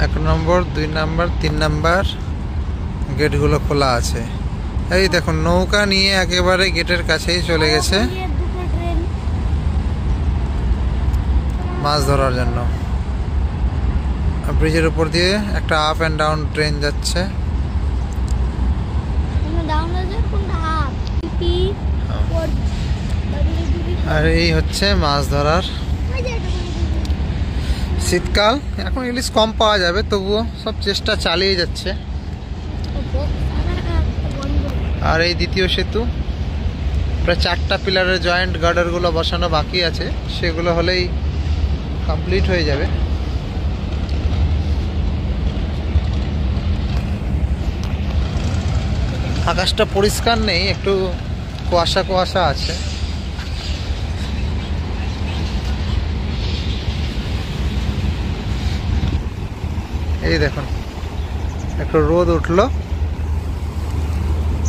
1 নম্বর 2 নম্বর 3 নম্বর গেটগুলো খোলা আছে। এই দেখুন নৌকা নিয়ে একেবারে গেটের কাছেই চলে গেছে মাছ ধরার জন্য। ব্রিজের উপর দিয়ে একটা আপ অ্যান্ড ডাউন ট্রেন যাচ্ছে। আর এই হচ্ছে মাছ ধরার শীতকাল। এখন ইলিশ কম পাওয়া যাবে, তবুও সব চেষ্টা চালিয়ে যাচ্ছে। আর এই দ্বিতীয় সেতু প্রায় 4টা পিলারের জয়েন্ট গার্ডারগুলো বসানো বাকি আছে, সেগুলো হলেই কমপ্লিট হয়ে যাবে। আকাশটা পরিষ্কার নেই, একটু কুয়াশা কুয়াশা আছে। এই দেখুন একটু রোদ উঠলো,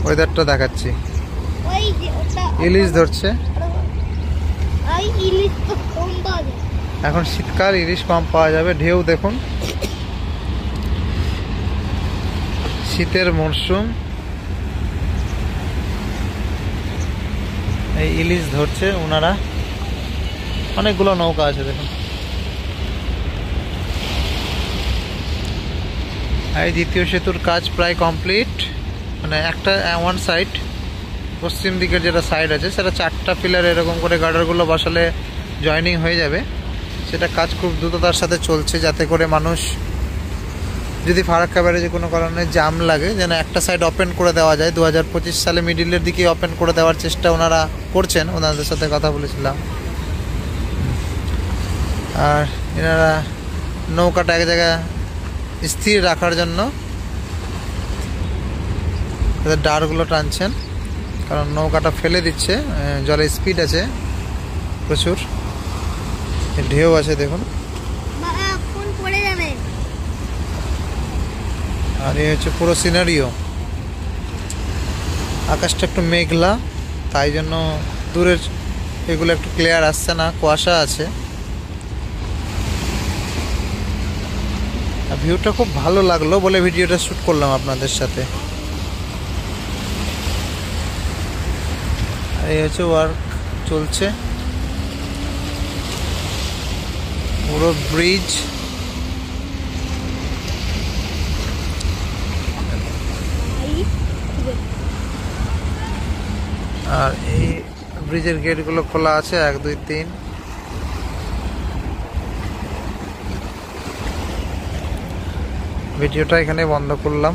ওয়েদারটা দেখাচ্ছি। ইলিশ ধরছে। এখন শীতকাল, ইলিশ কম পাওয়া যাবে। ঢেউ দেখুন, শীতের মরশুম। এই ইলিশ ধরছে ওনারা, অনেকগুলো নৌকা আছে দেখুন। এই দ্বিতীয় সেতুর কাজ প্রায় কমপ্লিট, মানে একটা ওয়ান সাইড, পশ্চিম দিকের যেটা সাইড আছে সেটা 4টা পিলার এরকম করে গার্ডারগুলো বসালে জয়েনিং হয়ে যাবে। সেটা কাজ খুব দ্রুততার সাথে চলছে, যাতে করে মানুষ যদি ফারাক্কা ব্যারেজে কোনো কারণে জাম লাগে যেন একটা সাইড ওপেন করে দেওয়া যায়। 2025 সালে মিডিলের দিকে ওপেন করে দেওয়ার চেষ্টা ওনারা করছেন, ওনাদের সাথে কথা বলেছিলাম। আর এনারা নৌকাটা এক জায়গায় স্থির রাখার জন্য ডারগুলো টানছেন, কারণ নৌকাটা ফেলে দিচ্ছে। জলে স্পিড আছে প্রচুর, ঢেউ আছে দেখুন। আর এই হচ্ছে পুরো সিনারিও। আকাশটা একটু মেঘলা, তাই জন্য দূরের এগুলো একটু ক্লিয়ার আসছে না, কুয়াশা আছে। ভিউটা খুব ভালো লাগলো বলে ভিডিওটা শ্যুট করলাম আপনাদের সাথে। এই হচ্ছে ওয়ার্ক চলছে, পুরো ব্রিজ। আর এই ব্রিজের গেটগুলো খোলা আছে, 1 2 3। ভিডিওটা এখানে বন্ধ করলাম।